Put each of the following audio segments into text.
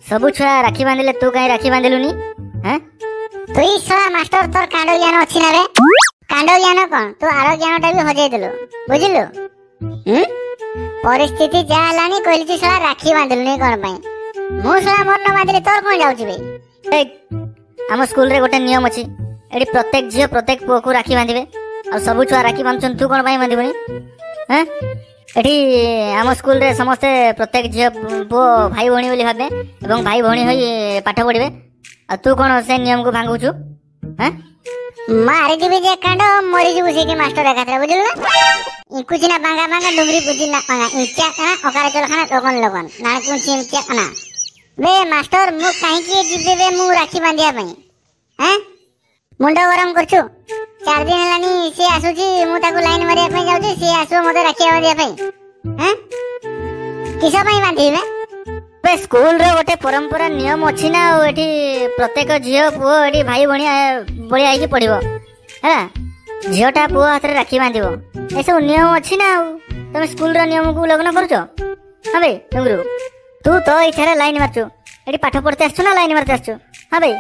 सबु छुआ राखी बांधिले तू कहीं राखी बांधिलुनी? हैं तुई सला मास्टर तोर कांड ज्ञान अछि ना रे? कांड ज्ञान कोन तू आरो ज्ञानटा भी हजै देलु बुझिलु? परिस्थिति जा हलानी कहली तू सला राखी बांधिलुनी कोन पई? मु सला मोर न बांधिले तोर कोन जाउछि बे? ए हम स्कूल रे गोटे नियम अछि एडी प्रत्येक झियो प्रत्येक पुओ को राखी बांधिबे आ सबु छुआ राखी बांधछन तू कोन पई बांधिबनी? हैं एठी आम स्कूल रे समस्ते प्रत्येक झियो पुओ भाई भणी बोली भाबे एवं भाई भणी होई पाठ पढिबे आ तू कोन से नियम को भांगुछु? हैं मारे दिबे जे कांड मरि जिबु से के मास्टर एकाथरा बुझिल ना? कुछ ना बांगा बांगा डुंगरी बुझि ना बांगा इंचा का ओकारे चल खाना लोगन लोगन ना कुछ इंचा ना बे मास्टर मु काहे के जिबे बे मु राखी बांधिया पई? हैं मुंडो गरम करछु 4 दिन हलानी से आसुची मु ताको लाइन मारिया पई जाउची से आसो मते राखी बांधिया पई। हैं किसा पई बांधिबे? बे स्कूल रे गोटे परंपरा नियम अछि ना एठी प्रत्येक झियो पुओ एठी भाई भणी बळी आइके पढिबो हैला झियोटा पुओ हाथ रे राखी बांधिबो ए सब नियम अछि ना तुम स्कूल रे नियम को उल्लंघन करछो? हां बे डुंगरू तू तो इथरे लाइन मारछु एठी पाठ पढते आछछु ना लाइन मारते आछछु? हां बे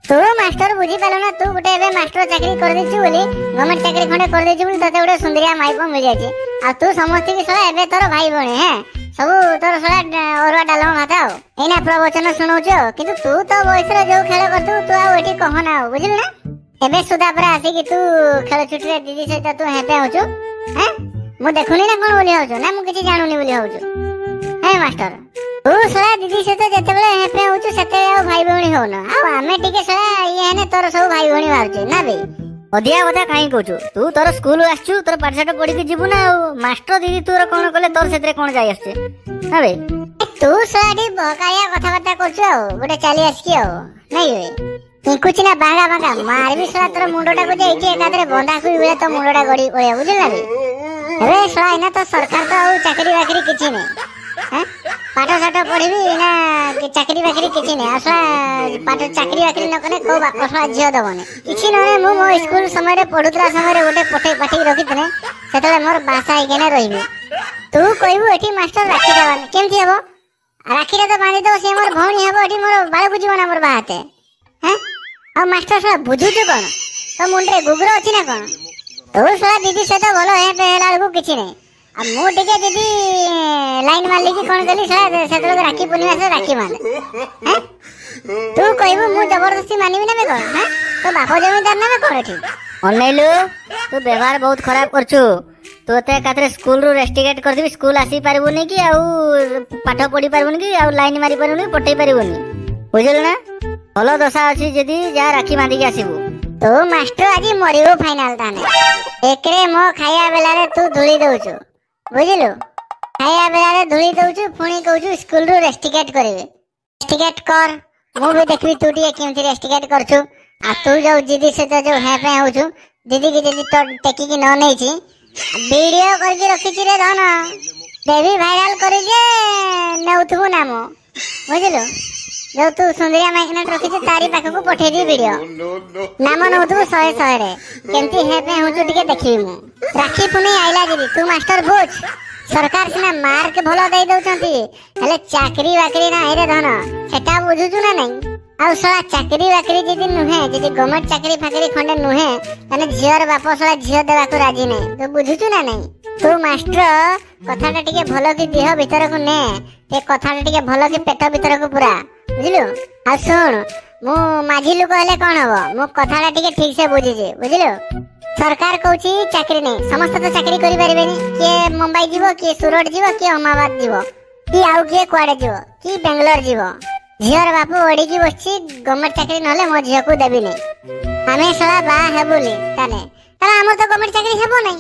तू मास्टर बुझी पालो ना तू गुटे एबे मास्टर चाकरी कर देछु बोली गवर्नमेंट चाकरी खंडे कर देछु बोली तते गुटे सुंदरिया माइको मिल जाछि आ तू समझती कि सला एबे तोर भाई बणे हैं सब तोर सला औरवा डालम भाता हो एना प्रवचन सुनौछो किंतु तू तो बयस रे जो खेल करतु तू आ एठी कह ना बुझिल ना? एबे सुदा पर आसी कि तू खेल छुट्टी रे दीदी सहित तू हेपे होछु हैं मु देखुनी ना कोन बोली होछु ना मु किछि जानूनी बोली होछु हैं मास्टर तू सला दीदी सहित जते बेले हेपे होछु सते आ भाई भणी हो ना आ हमें टिके सला ये ने तोर सब भाई भणी बारछु ना बे ओदिया कथा काई कहछु तू तोर स्कूल आछछु तोर पाठशाठ पढि के जिबु ना मास्टर दीदी तोर कोन कले तोर सेतरे कोन जाय आछे ना बे तू सलाडी बहकाया कथा बार्ता करछु आ गोटे चाली आसकी आ नहीं बे कुछ ना बांगा बांगा मार भी सला तोर मुंडोटा को जे इके एकादरे बंधा कुई बेले तो मुंडोटा गडी ओया बुझिल ना बे अरे सला इना तो सरकार तो आ चाकरी बाकरी किछि नै हैं पाठ साठ पढ़ी ना चाकरी बाकरी किछि नै असला पाठ चाकरी बाकरी न कने को बापसला झियो दबने किछि नरे मु मो स्कूल समय रे पढुतरा समय रे गोटे पठे पाठी रखितने सेतले मोर भाषा इकेने रहिबे तू कहबू एठी मास्टर राखी देबन केमथि हेबो राखी रे तो बांधी दो से मोर भौणी हेबो एठी मोर बाळ बुझिबो ना मोर बाहाते हैं आ मास्टर सला बुझुछु कोन तो मुंडरे गुगरो अछि ना कोन तू सला दीदी से तो भलो हे पे हेला को किछि नै आ मु टिके दीदी लाइन मारली कि कोन गली सला सेतले राखी पूर्णिमा से राखी मान हैं तू कहबू मु जबरदस्ती मानिबी ना बे कोन हैं तो बापो जमीदार ना बे कोन एठी अनैलु तू व्यवहार बहुत खराब करछु तो ते कातरे स्कूल रो रेस्टिकेट कर देबी स्कूल आसी पारबोनी कि आउ पाठ पढी पारबोनी कि आउ लाइन मारी पारबोनी पठै पारबोनी बुझल ना भलो दशा अछि जदी जा राखी बांधी के आसीबू तो मास्टर आज मरिबो फाइनल ताने एकरे मो खाया बेला रे तू धुली दउछु बुझिलु खाया बेला रे धुली दउछु पुणी कहउछु स्कूल रो रेस्टिकेट करबे रेस्टिकेट कर मु भी देखबी तू टिके केमथि रेस्टिकेट करछु आ तू जो दीदी से तो जो हे पे होछु दीदी की दीदी तो टेकी की न नै छी वीडियो करके रखी छी रे धन देवी वायरल करी जे नउथबु नाम बुझिलु जो तू सुंदरिया माइकनेट रखी छी तारी पाख को पठे दी वीडियो नाम नउथबु 100 रे केमथि हे पे होछु टिके देखिबी मु राखी पुनी आइला दीदी तू मास्टर बुझ सरकार सिना मार्क भलो दे दउचंती हेले चाकरी बाकरी ना हेरे धन सेटा बुझुछु ना नै आ सला चाकरी बाकरी जदी नुहे जदी गवर्नमेंट चाकरी फाकरी खंडे नुहे तने झियर बाप सला झियो देबा को राजी नै तो बुझुछु ना नै तू मास्टर कथाटा टिके भलो की देह भीतर को ने ए कथाटा टिके भलो की पेट भीतर को पूरा बुझिलु आ सुन मु माझी लोक हेले कोन हबो मु कथाटा टिके ठीक से बुझी जे बुझिलु सरकार कहउची चाकरी नै समस्त तो चाकरी करि परिबेनी के मुंबई जीवो के सूरत जीवो के अहमदाबाद जीवो की आउ के क्वाडे जीवो की बेंगलोर जीवो झियर बापू ओडी की बसची गवर्नमेंट चाकरी नले मो झियो को देबी नै हमें सला बा हेबुली ताने ताला हमर तो गवर्नमेंट चाकरी हेबो नै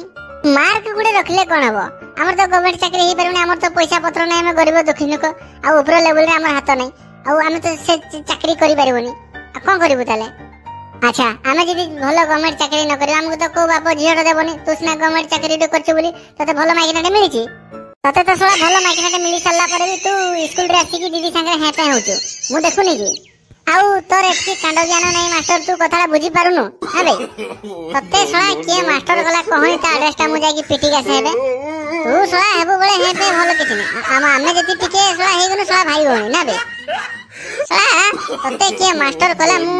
मार्क गुडे रखले कोन हबो हमर तो गवर्नमेंट चाकरी हे परने हमर तो पैसा पत्र नै हम गरीब दुखी लोक आ ऊपर लेवल रे हमर हाथ नै आ हम तो से चाकरी करि परबोनी आ कोन करिवु ताले अच्छा आमे जदी भलो गवर्नमेंट चाकरी न करी हमको तो को बाप झियो देबोनी तू सिना गवर्नमेंट चाकरी तो करछु बोली तते भलो माइकनेट मिलिछि तते तो सला भलो माइकनेट मिली सल्ला पर भी तू स्कूल रे आसी की दीदी संगे हेपे होछु मु देखुनी की आउ तोर एतकी कांड ज्ञान नै मास्टर तू कथाला बुझी पारुनु हा बे तते सला के मास्टर गला कहई ता एड्रेसटा मु जाई की पिटी का सेबे तू सला हेबो बळे हेपे भलो किछि नै आमे जति टिके सला हे गनो सला भाई होनी ना बे तते किए मास्टर कला मु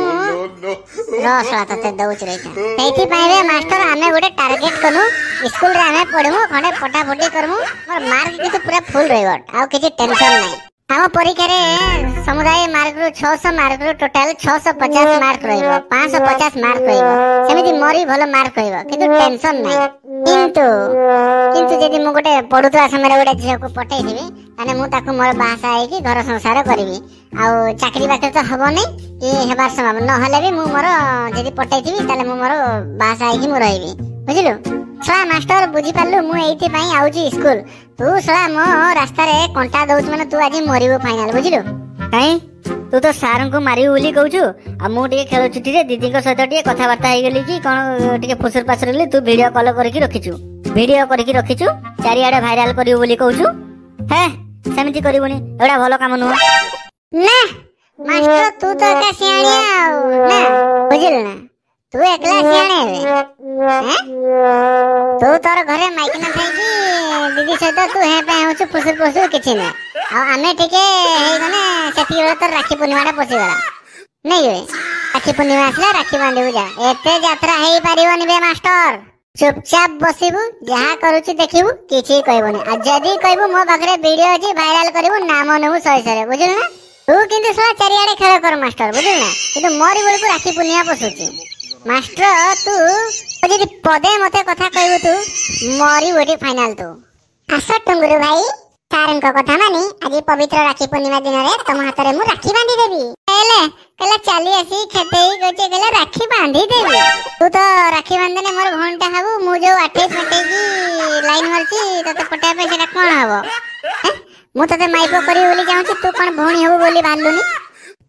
रसला तते दउच रहिता सेति पाइबे मास्टर आमे गोटे टारगेट कनु स्कूल रे आमे पढमु खंडे फटाफटी करमु मोर मार्क किछु पूरा फुल रहइबो आ किछि टेंशन नै हम परीक्षा रे समुदाय मार्क रु 600 मार्क रु टोटल 650 मार्क रहिबो 550 मार्क रहिबो सेमिति मोरी भलो मार्क रहिबो किंतु टेंशन नै किंतु जदि मु गोटे पढुतवा समय गोटे झियो को पठै दिबी ताने मु ताकू मोर बासा आइ कि घर संसार करबी आ चाकरी बाकरी तो हबो नै कि हेबार संभव न हले भी मु मोर जदि पठै दिबी ताले मु मोर बासा आइ कि मु रहिबी बुझिलु सला मास्टर बुझी पालु मु एइति पई आउची स्कूल तू सला मो रास्ता रे कंटा दउछ माने तू आज मरिबो फाइनल बुझिलु काई तू तो सार को मारिबो बोली कहूछु आ मु टिके खेल छुट्टी रे दीदी को सहित टिके कथा बार्ता हे गेली कि कोन टिके फुसुर पासुर गेली तू वीडियो कॉल करके रखिछु चारियाडे भाइराल करियो बोली कहूछु हे सेमिति करिवनी एडा भलो काम नु ना मास्टर तू तो का सियाणिया ना बुझिल ना तू एकला सियाणे हैं तू तोर घरे माइक न थाई कि दीदी सहित तू हे पे होछु फुसुर फुसुर किछि नै आ आमे टिके हे गने सेति बेला तो राखी पूर्णिमाटा पसी गला नै रे राखी पूर्णिमा आसला राखी बांधिबु जा एते यात्रा हेई पारिबोनी बे मास्टर चुपचाप बसिबु जहा करूची देखिबु किछि कहबोनी आ जदी कहबु मो बगरे वीडियो अछि वायरल करिबु नाम नेबु सही सरे बुझिल ना तू किंतु सला चारियाडे खेल कर मास्टर बुझिल ना किंतु मोरी बेलकु राखी पूर्णिमा पसुची मास्टर तू जदी पदे मते कथा कहबु तू मोरी ओडी फाइनल तू आस टंगुरु भाई सारन को कथा मानी आज पवित्र राखी पूर्णिमा दिन रे तुम हाथ रे मु राखी बांधी देबी कहला चली आसी खेतेई गचे कहला राखी बांधी देबी तू तो राखी बांधने मोर घंटा हबु मु जो आठे फटे की लाइन मारची तते पटा पे सेटा कोन हबो मु तते माइपो करी बोली जाउची तू कोन भौणी हबु बोली भाललुनी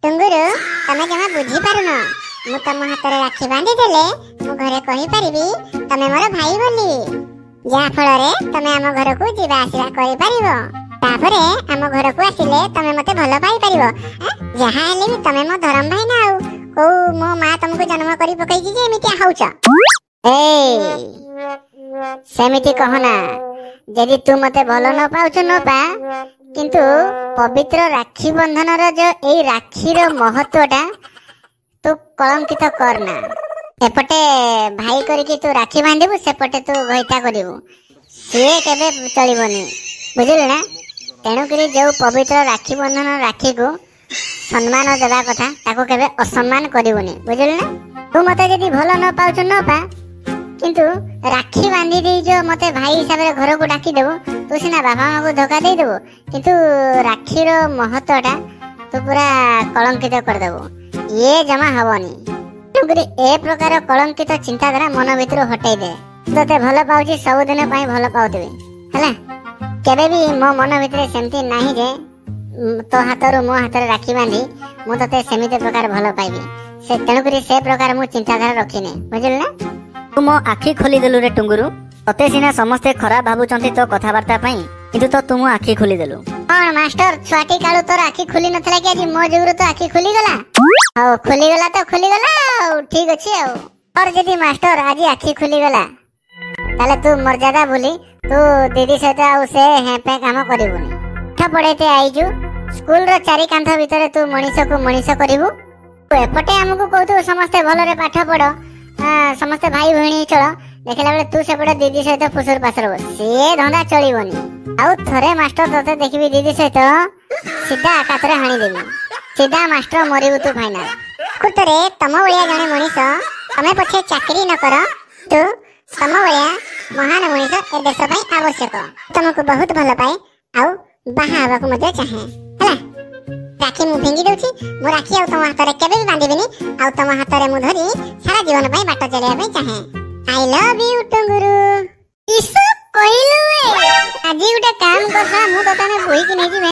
टंगुरु तमे जमा बुझी पारुना मु तम हाथ रे राखी बांधी देले मु घरे कहि परिबी तमे मोर भाई बोली जा फल रे तमे हम घर को जीवा आसीरा करि परिबो तापरे हम घर को आसिले तमे मते भलो पाई परिबो जहा हेले भी तमे मो धरम भाई ना को मो मां तुमको जन्म करी पकई कि एमिति हाउच ए सेमिति कहना जदि तू मते भलो न पाउछ न पा किंतु पवित्र राखी बंधन रो जो एई राखी रो महत्वटा तू कलंकित करना एपटे भाई करके तू राखी बांधिबु सेपटे तू गईता करिवु से केबे चलिबोनी बुझिल ना तेणु करी जो पवित्र राखी बंधन राखी को सम्मान देवा कथा ताको केबे असम्मान करिवोनी बुझिल ना तू मते जदी भलो न पाउछ न पा किंतु राखी बांधी दे जो मते भाई हिसाब रे घर को डाकी देबो तू सिना बाबा मां को धोखा दे देबो किंतु राखी रो महत्वटा तू पूरा कलंकित कर देबो ये जमा हबोनी ए प्रकार कलंकित चिंताधारा मन भितर हटाई दे तते भलो पाउची सब दिन पई भलो पाउतबे हला केबे भी मो मन भितर सेमती नाही जे तो हाथरो मो हाथ रे राखी बांधी मु तते सेमिते प्रकार भलो पाइबी से तेनु करी से प्रकार मु चिंताधारा रखिने बुझिल ना तू मो आखी खोली देलु रे टुंगुरु तते सिना समस्ते खराब भाबुचंती तो कथावार्ता पई किंतु तो तुम आखी खोली देलु कोन मास्टर छुआटी कालू तोर आखी खुली नथला कि आज मो जुगुरु तो आखी खुली गला औ खुली गला तो खुली गला ठीक अछि और जदी मास्टर आज आखी खुली गला ताले तू मर्यादा बोली तू दीदी सहित आउ से हे पे काम करिबुनी पाठ पढैते आइजु स्कूल रो चारि कांथ भितर तू मनीष को मनीष करिबु एपटे हमकु कहतु समस्ते भलरे पाठ पढो समस्ते भाई भणी चलो देखला बेले तू सेपटे दीदी सहित फुसुर पासर से धंदा चलिबोनी आउ थरे मास्टर तते देखबी दीदी सहित सीधा आकाशरे हाणी देबी सीधा मास्टर मरिबु तू फाइनल कुतरे तम बलिया जने मनीष तमे पछे चाकरी न कर तू तम बलिया महान मनीष ए देश पई आवश्यक तुमको बहुत भल पाए आउ बाहा हवा को मजे चाहे हला राखी मु भेंगी दउची मो राखी आउ तम हाथ रे केबे भी बांधिबिनी आउ तम हाथ रे मु धरी सारा जीवन पई बाट चलिया पई चाहे आई लव यू टंगुरु इसो कहिलु ए आजी उटा काम करसा मु तने बोही कि नै